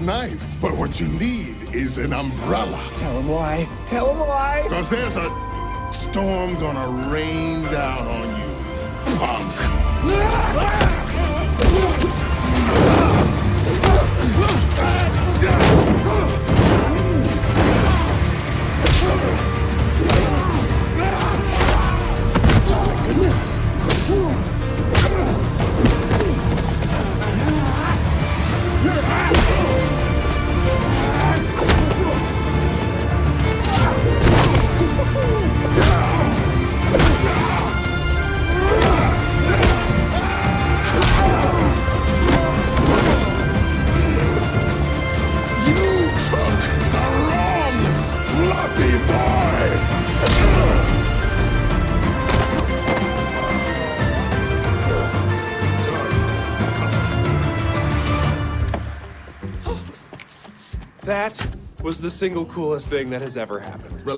a knife, but what you need is an umbrella. Tell him why. Tell him why. Because there's a storm gonna rain down on you, punk. Goodness. That was the single coolest thing that has ever happened.